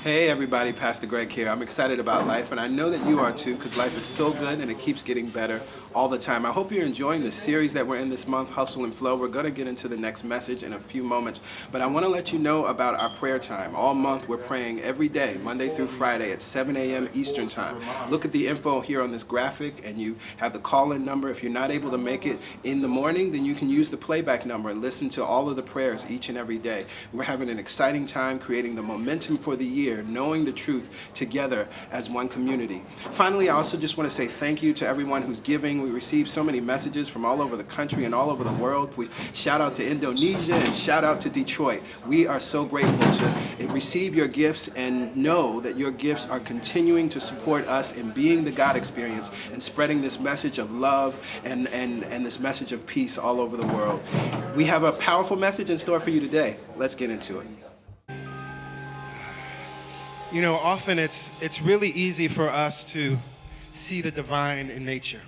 Hey everybody, Pastor Greg here. I'm excited about life, and I know that you are too, because life is so good and it keeps getting better all the time. I hope you're enjoying the series that we're in this month, Hustle and Flow. We're going to get into the next message in a few moments, but I want to let you know about our prayer time. All month we're praying every day, Monday through Friday at 7 a.m. Eastern Time. Look at the info here on this graphic, and you have the call-in number. If you're not able to make it in the morning, then you can use the playback number and listen to all of the prayers each and every day. We're having an exciting time creating the momentum for the year, knowing the truth together as one community. Finally, I also just want to say thank you to everyone who's giving. We received so many messages from all over the country and all over the world. We shout out to Indonesia and shout out to Detroit. We are so grateful to receive your gifts and know that your gifts are continuing to support us in being the God experience and spreading this message of love and this message of peace all over the world. We have a powerful message in store for you today. Let's get into it. You know, often it's really easy for us to see the divine in nature,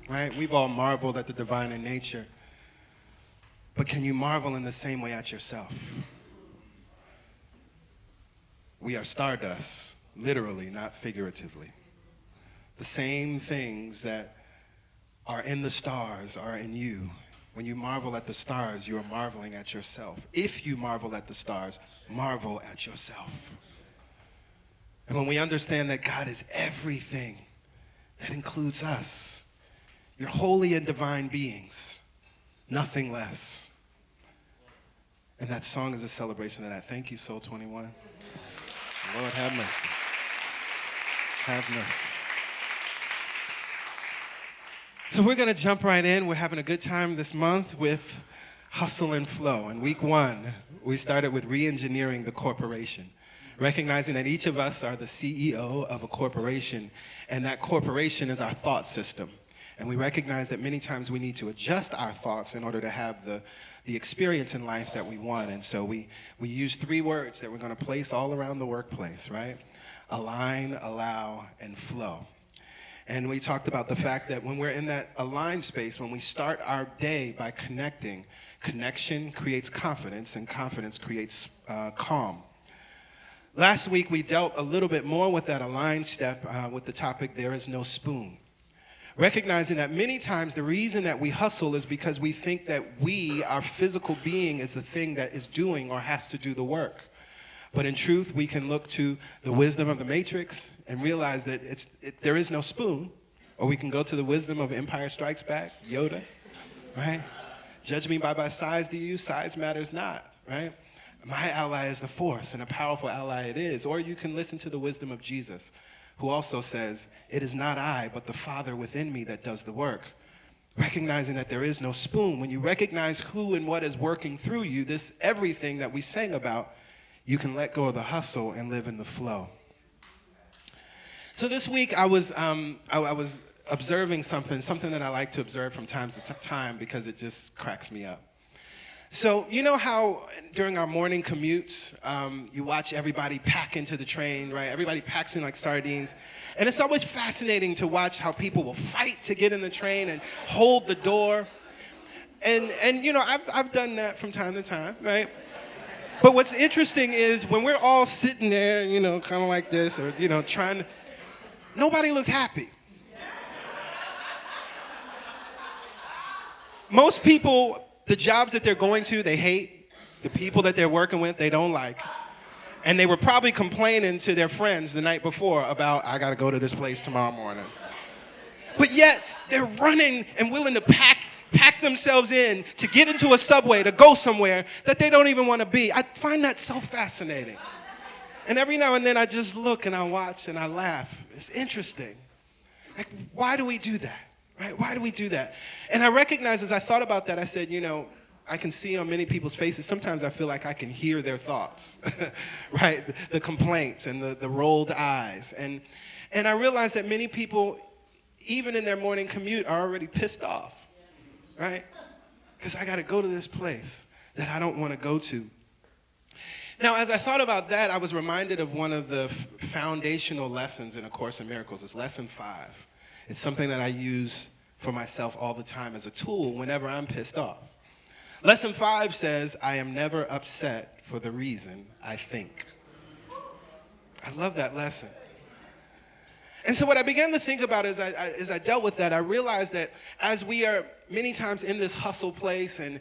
right? We've all marveled at the divine in nature. But can you marvel in the same way at yourself? We are stardust, literally, not figuratively. The same things that are in the stars are in you. When you marvel at the stars, you are marveling at yourself. If you marvel at the stars, marvel at yourself. And when we understand that God is everything, that includes us. You're holy and divine beings, nothing less. And that song is a celebration of that. Thank you, Soul 21. Lord, have mercy. Have mercy. So we're going to jump right in. We're having a good time this month with Hustle and Flow. In week 1, we started with re-engineering the corporation, recognizing that each of us are the CEO of a corporation, and that corporation is our thought system. And we recognize that many times we need to adjust our thoughts in order to have the experience in life that we want. And so we use 3 words that we're going to place all around the workplace, right? Align, allow, and flow. And we talked about the fact that when we're in that aligned space, when we start our day by connecting, connection creates confidence, and confidence creates calm. Last week, we dealt a little bit more with that aligned step with the topic, there is no spoon. Recognizing that many times the reason that we hustle is because we think that our physical being, is the thing that is doing or has to do the work. But in truth, we can look to the wisdom of the Matrix and realize that there is no spoon. Or we can go to the wisdom of Empire Strikes Back, Yoda, right? Judge me by my size to you, size matters not, right? My ally is the force, and a powerful ally it is. Or you can listen to the wisdom of Jesus, who also says, it is not I, but the Father within me that does the work. Recognizing that there is no spoon. When you recognize who and what is working through you, this everything that we sang about, you can let go of the hustle and live in the flow. So this week I was observing something that I like to observe from time to time because it just cracks me up. So you know how during our morning commutes, you watch everybody pack into the train, right? Everybody packs in like sardines. And it's always fascinating to watch how people will fight to get in the train and hold the door. And you know, I've done that from time to time, right? But what's interesting is when we're all sitting there, you know, kind of like this, or, you know, nobody looks happy. Most people, the jobs that they're going to, they hate. The people that they're working with, they don't like. And they were probably complaining to their friends the night before about, I got to go to this place tomorrow morning. But yet, they're running and willing to pack themselves in to get into a subway, to go somewhere that they don't even want to be. I find that so fascinating. And every now and then I just look and I watch and I laugh. It's interesting. Like, why do we do that? Right? Why do we do that? And I recognize as I thought about that, I said, you know, I can see on many people's faces, sometimes I feel like I can hear their thoughts, right? The complaints and the rolled eyes. And I realize that many people, even in their morning commute, are already pissed off, right? Because I got to go to this place that I don't want to go to. Now, as I thought about that, I was reminded of one of the foundational lessons in A Course in Miracles. It's lesson 5. It's something that I use for myself all the time as a tool whenever I'm pissed off. Lesson 5 says, I am never upset for the reason I think. I love that lesson. And so what I began to think about as I dealt with that, I realized that as we are many times in this hustle place and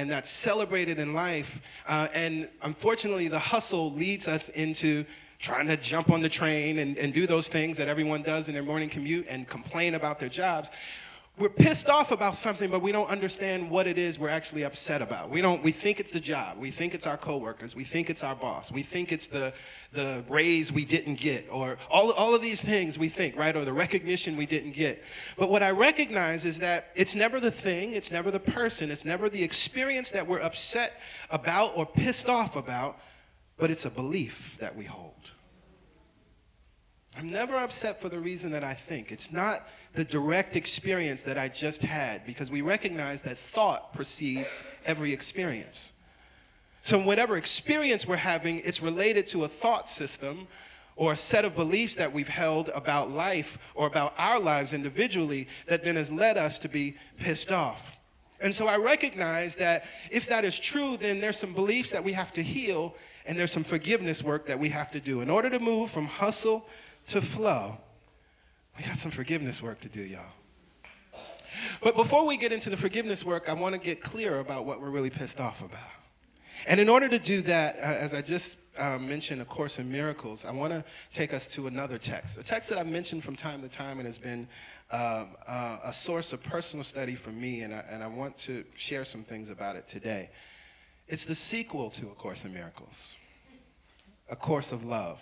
that's celebrated in life, and unfortunately the hustle leads us into trying to jump on the train and do those things that everyone does in their morning commute and complain about their jobs. We're pissed off about something, but we don't understand what it is we're actually upset about. We think it's the job. We think it's our coworkers. We think it's our boss. We think it's the raise we didn't get, or all of these things we think, right? Or the recognition we didn't get. But what I recognize is that it's never the thing, it's never the person, it's never the experience that we're upset about or pissed off about, but it's a belief that we hold. I'm never upset for the reason that I think. It's not the direct experience that I just had, because we recognize that thought precedes every experience. So whatever experience we're having, it's related to a thought system or a set of beliefs that we've held about life or about our lives individually that then has led us to be pissed off. And so I recognize that if that is true, then there's some beliefs that we have to heal, and there's some forgiveness work that we have to do. In order to move from hustle to flow, we got some forgiveness work to do, y'all. But before we get into the forgiveness work, I want to get clear about what we're really pissed off about. And in order to do that, as I just mentioned, A Course in Miracles, I want to take us to another text, a text that I've mentioned from time to time and has been a source of personal study for me, and I want to share some things about it today. It's the sequel to A Course in Miracles, A Course of Love.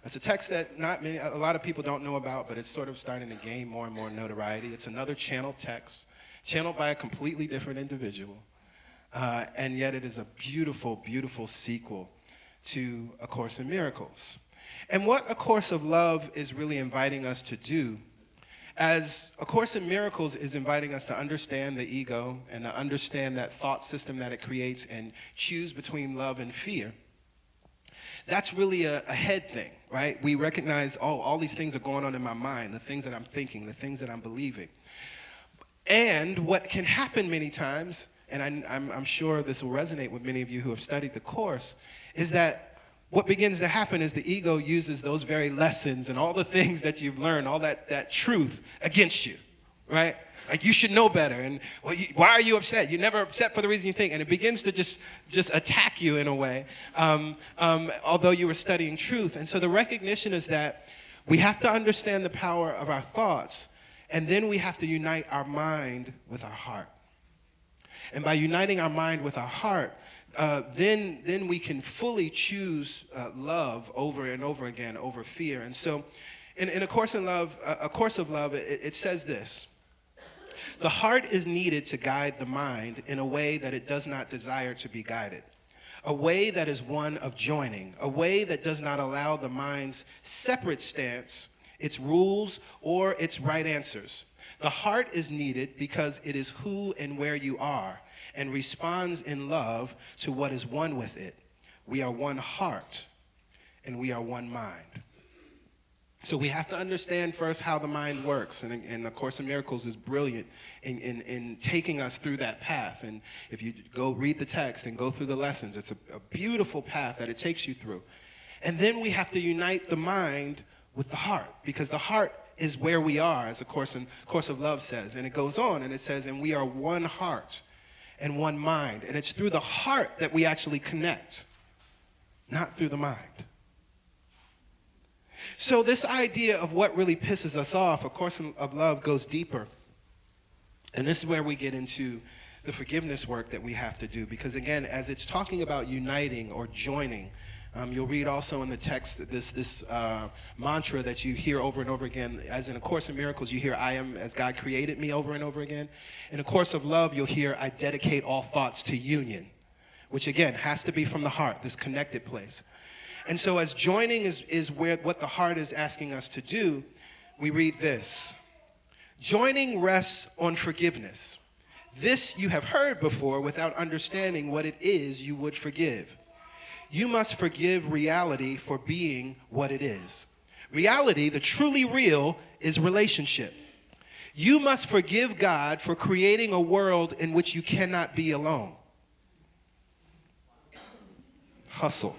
It's a text that a lot of people don't know about, but it's sort of starting to gain more and more notoriety. It's another channeled text, channeled by a completely different individual, and yet it is a beautiful, beautiful sequel to A Course in Miracles. And what A Course of Love is really inviting us to do, as A Course in Miracles is inviting us to understand the ego and to understand that thought system that it creates and choose between love and fear. That's really a head thing, right? We recognize, all these things are going on in my mind, the things that I'm thinking, the things that I'm believing. And what can happen many times, and I'm sure this will resonate with many of you who have studied the Course, is that what begins to happen is the ego uses those very lessons and all the things that you've learned, all that truth against you, right? Like, you should know better, and why are you upset? You're never upset for the reason you think, and it begins to just attack you in a way, although you were studying truth. And so the recognition is that we have to understand the power of our thoughts, and then we have to unite our mind with our heart. And by uniting our mind with our heart, then we can fully choose love over and over again over fear. And so in A Course of Love, it says this: the heart is needed to guide the mind in a way that it does not desire to be guided, a way that is one of joining, a way that does not allow the mind's separate stance, its rules, or its right answers. The heart is needed because it is who and where you are and responds in love to what is one with it. We are one heart and we are one mind. So we have to understand first how the mind works, and A Course in Miracles is brilliant in taking us through that path. And if you go read the text and go through the lessons, it's a beautiful path that it takes you through. And then we have to unite the mind with the heart, because the heart is where we are, as A Course of Love says. And it goes on and it says, and we are one heart and one mind. And it's through the heart that we actually connect, not through the mind. So this idea of what really pisses us off, A Course of Love goes deeper. And this is where we get into the forgiveness work that we have to do. Because again, as it's talking about uniting or joining, you'll read also in the text this mantra that you hear over and over again. As in A Course in Miracles, you hear, I am as God created me, over and over again. In A Course of Love, you'll hear, I dedicate all thoughts to union, which again has to be from the heart, this connected place. And so as joining is what the heart is asking us to do, we read this: joining rests on forgiveness. This you have heard before without understanding what it is you would forgive. You must forgive reality for being what it is. Reality, the truly real, is relationship. You must forgive God for creating a world in which you cannot be alone. Hustle.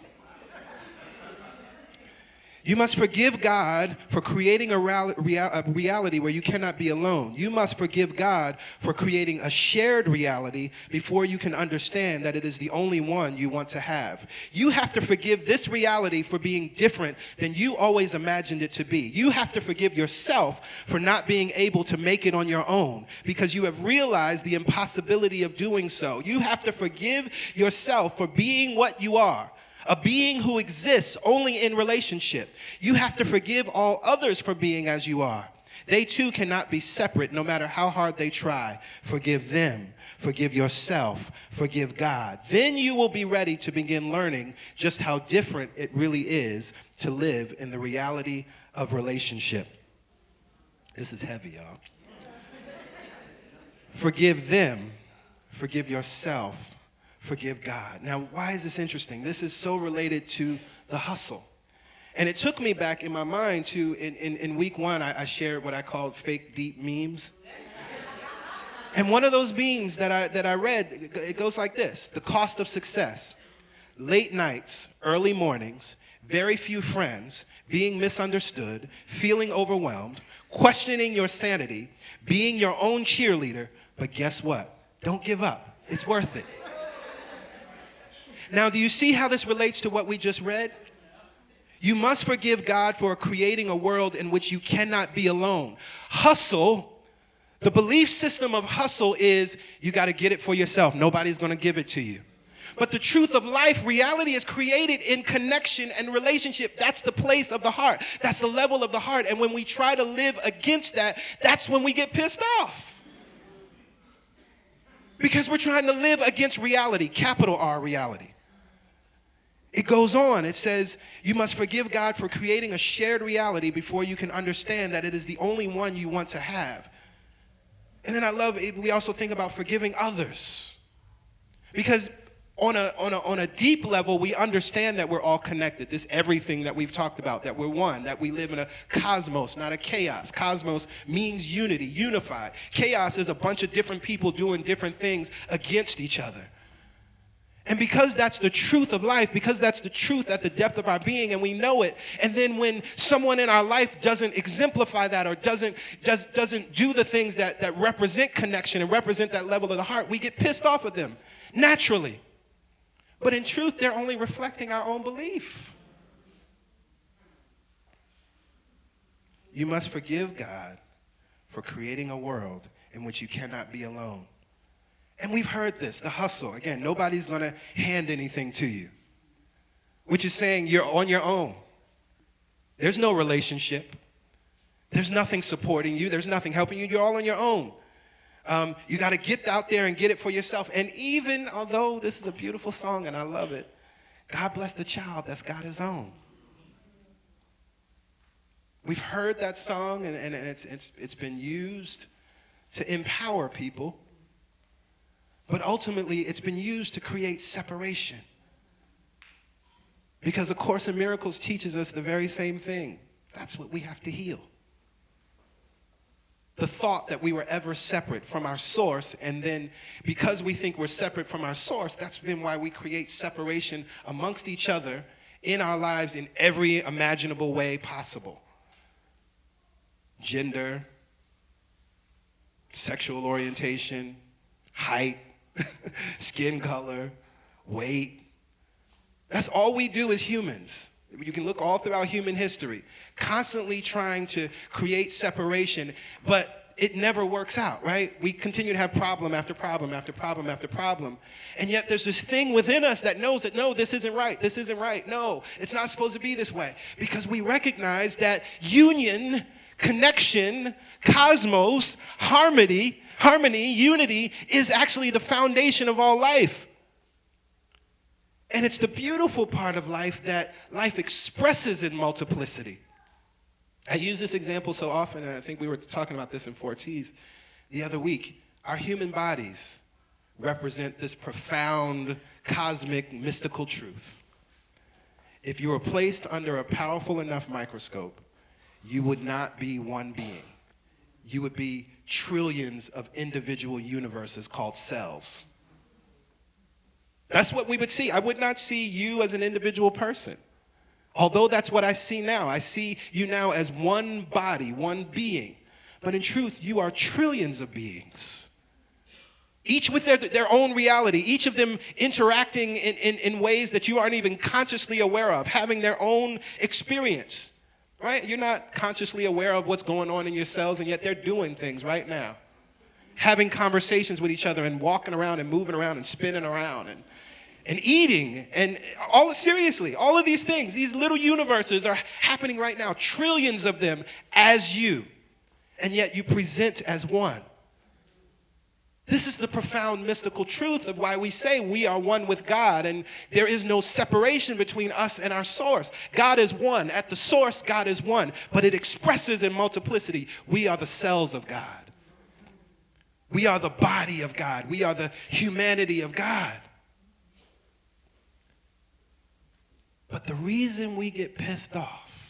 You must forgive God for creating a reality where you cannot be alone. You must forgive God for creating a shared reality before you can understand that it is the only one you want to have. You have to forgive this reality for being different than you always imagined it to be. You have to forgive yourself for not being able to make it on your own because you have realized the impossibility of doing so. You have to forgive yourself for being what you are. A being who exists only in relationship. You have to forgive all others for being as you are. They too cannot be separate no matter how hard they try. Forgive them. Forgive yourself. Forgive God. Then you will be ready to begin learning just how different it really is to live in the reality of relationship. This is heavy, y'all. Forgive them. Forgive yourself. Forgive God. Now, why is this interesting? This is so related to the hustle. And it took me back in my mind to, in week one, I shared what I called fake deep memes. And one of those memes that I read, it goes like this. The cost of success. Late nights, early mornings, very few friends, being misunderstood, feeling overwhelmed, questioning your sanity, being your own cheerleader. But guess what? Don't give up. It's worth it. Now, do you see how this relates to what we just read? You must forgive God for creating a world in which you cannot be alone. Hustle, the belief system of hustle is you got to get it for yourself. Nobody's going to give it to you. But the truth of life, reality is created in connection and relationship. That's the place of the heart. That's the level of the heart. And when we try to live against that, that's when we get pissed off. Because we're trying to live against reality, capital R reality. It goes on. It says, you must forgive God for creating a shared reality before you can understand that it is the only one you want to have. And then I love it. We also think about forgiving others. Because on a deep level, we understand that we're all connected. This everything that we've talked about, that we're one, that we live in a cosmos, not a chaos. Cosmos means unity, unified. Chaos is a bunch of different people doing different things against each other. And because that's the truth of life, because that's the truth at the depth of our being, and we know it, and then when someone in our life doesn't exemplify that or doesn't do the things that represent connection and represent that level of the heart, we get pissed off at them, naturally. But in truth, they're only reflecting our own belief. You must forgive God for creating a world in which you cannot be alone. And we've heard this, the hustle. Again, nobody's going to hand anything to you, which is saying you're on your own. There's no relationship. There's nothing supporting you. There's nothing helping you. You're all on your own. You got to get out there and get it for yourself. And even although this is a beautiful song and I love it, God bless the child that's got his own. We've heard that song and it's been used to empower people. But ultimately, it's been used to create separation. Because A Course in Miracles teaches us the very same thing. That's what we have to heal. The thought that we were ever separate from our source, and then because we think we're separate from our source, that's been why we create separation amongst each other in our lives in every imaginable way possible. Gender, sexual orientation, height, skin color, weight. That's all we do as humans. You can look all throughout human history, constantly trying to create separation, but it never works out, right? We continue to have problem after problem after problem after problem. And yet there's this thing within us that knows that, no, this isn't right. This isn't right. No, it's not supposed to be this way. Because we recognize that union, connection, cosmos, harmony, unity is actually the foundation of all life. And it's the beautiful part of life that life expresses in multiplicity. I use this example so often, and I think we were talking about this in 4Ts the other week. Our human bodies represent this profound, cosmic, mystical truth. If you were placed under a powerful enough microscope, you would not be one being. You would be trillions of individual universes called cells. That's what we would see. I would not see you as an individual person. Although that's what I see now. I see you now as one body, one being. But in truth, you are trillions of beings. Each with their own reality, each of them interacting in ways that you aren't even consciously aware of, having their own experience, right? You're not consciously aware of what's going on in your cells, and yet they're doing things right now. Having conversations with each other and walking around and moving around and spinning around and eating and seriously, all of these things, these little universes are happening right now, trillions of them as you, and yet you present as one. This is the profound mystical truth of why we say we are one with God and there is no separation between us and our source. God is one. At the source, God is one, but it expresses in multiplicity. We are the cells of God. We are the body of God. We are the humanity of God. But the reason we get pissed off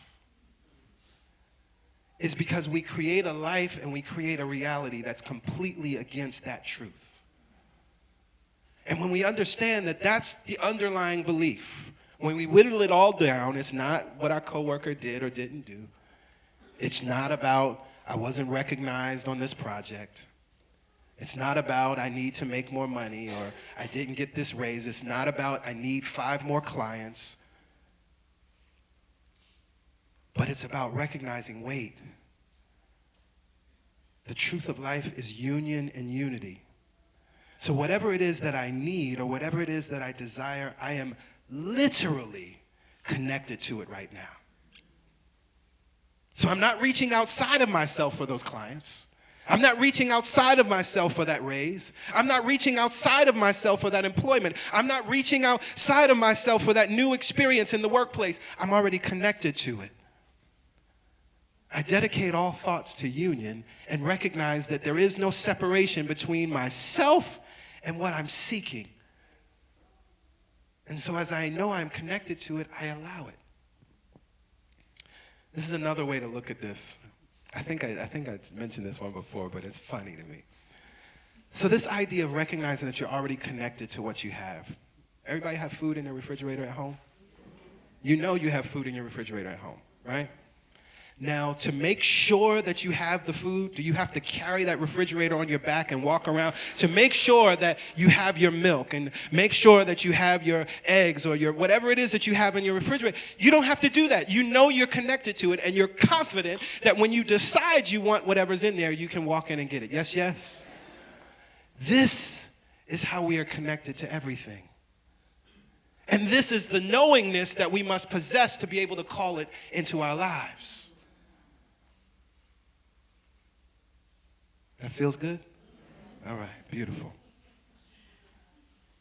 is because we create a life and we create a reality that's completely against that truth. And when we understand that that's the underlying belief, when we whittle it all down, it's not what our coworker did or didn't do. It's not about I wasn't recognized on this project. It's not about I need to make more money or I didn't get this raise. It's not about I need 5 more clients. But it's about recognizing, wait, the truth of life is union and unity. So whatever it is that I need or whatever it is that I desire, I am literally connected to it right now. So I'm not reaching outside of myself for those clients. I'm not reaching outside of myself for that raise. I'm not reaching outside of myself for that employment. I'm not reaching outside of myself for that new experience in the workplace. I'm already connected to it. I dedicate all thoughts to union and recognize that there is no separation between myself and what I'm seeking. And so as I know I'm connected to it, I allow it. This is another way to look at this. I think I mentioned this one before, but it's funny to me. So this idea of recognizing that you're already connected to what you have. Everybody have food in their refrigerator at home? You know you have food in your refrigerator at home, right? Now, to make sure that you have the food, do you have to carry that refrigerator on your back and walk around? To make sure that you have your milk and make sure that you have your eggs or your whatever it is that you have in your refrigerator, you don't have to do that. You know you're connected to it and you're confident that when you decide you want whatever's in there, you can walk in and get it. Yes, yes. This is how we are connected to everything. And this is the knowingness that we must possess to be able to call it into our lives. That feels good? All right, beautiful.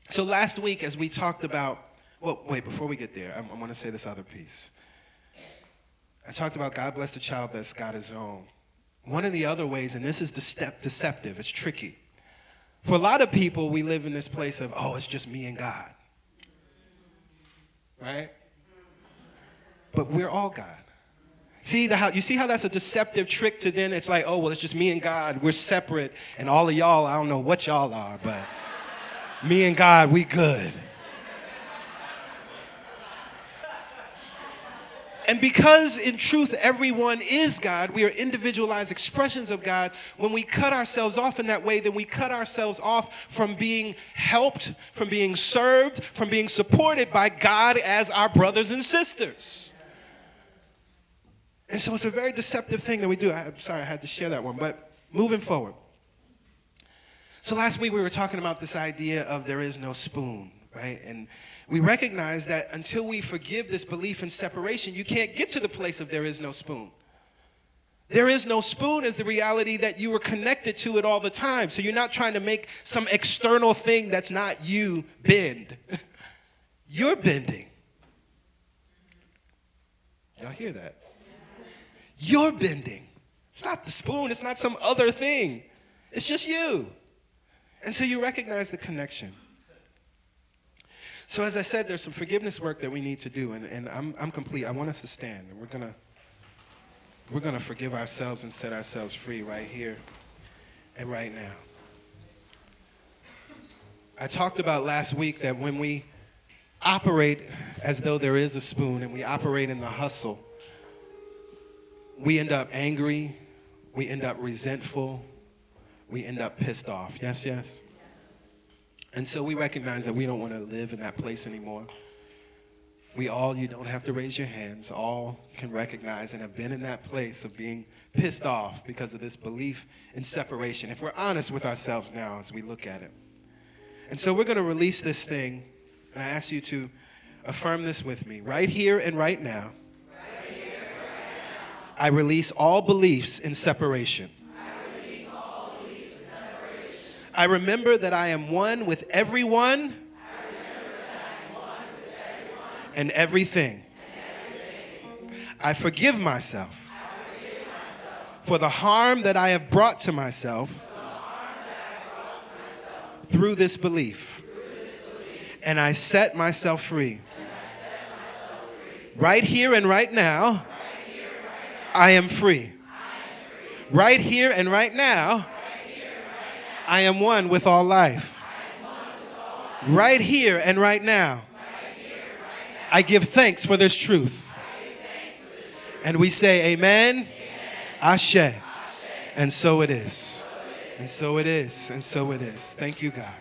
So last week as we talked about, well, wait, before we get there, I want to say this other piece. I talked about God bless the child that's got his own. One of the other ways, and this is deceptive, it's tricky. For a lot of people, we live in this place of, oh, it's just me and God. Right? But we're all God. You see how that's a deceptive trick to then it's like, oh, well, it's just me and God. We're separate. And all of y'all, I don't know what y'all are, but me and God, we good. And because in truth, everyone is God, we are individualized expressions of God. When we cut ourselves off in that way, then we cut ourselves off from being helped, from being served, from being supported by God as our brothers and sisters. And so it's a very deceptive thing that we do. I'm sorry I had to share that one, but moving forward. So last week we were talking about this idea of there is no spoon, right? And we recognize that until we forgive this belief in separation, you can't get to the place of there is no spoon. There is no spoon is the reality that you were connected to it all the time. So you're not trying to make some external thing that's not you bend. You're bending. Y'all hear that? You're bending. It's not the spoon. It's not some other thing. It's just you. And so you recognize the connection. So as I said, there's some forgiveness work that we need to do. And I'm complete. I want us to stand. And we're gonna forgive ourselves and set ourselves free right here and right now. I talked about last week that when we operate as though there is a spoon and we operate in the hustle, we end up angry, we end up resentful, we end up pissed off. Yes, yes? And so we recognize that we don't want to live in that place anymore. We all, you don't have to raise your hands, all can recognize and have been in that place of being pissed off because of this belief in separation, if we're honest with ourselves now as we look at it. And so we're going to release this thing, and I ask you to affirm this with me. Right here and right now, I release all beliefs in separation. I remember that I am one with everyone and everything. I forgive myself for the harm that I have brought to myself through this belief. And I set myself free. Right here and right now, I am free. Right here and right now, I am one with all life. Right here and right now, I give thanks for this truth. And we say amen, ashe. And so it is. And so it is. And so it is. Thank you, God.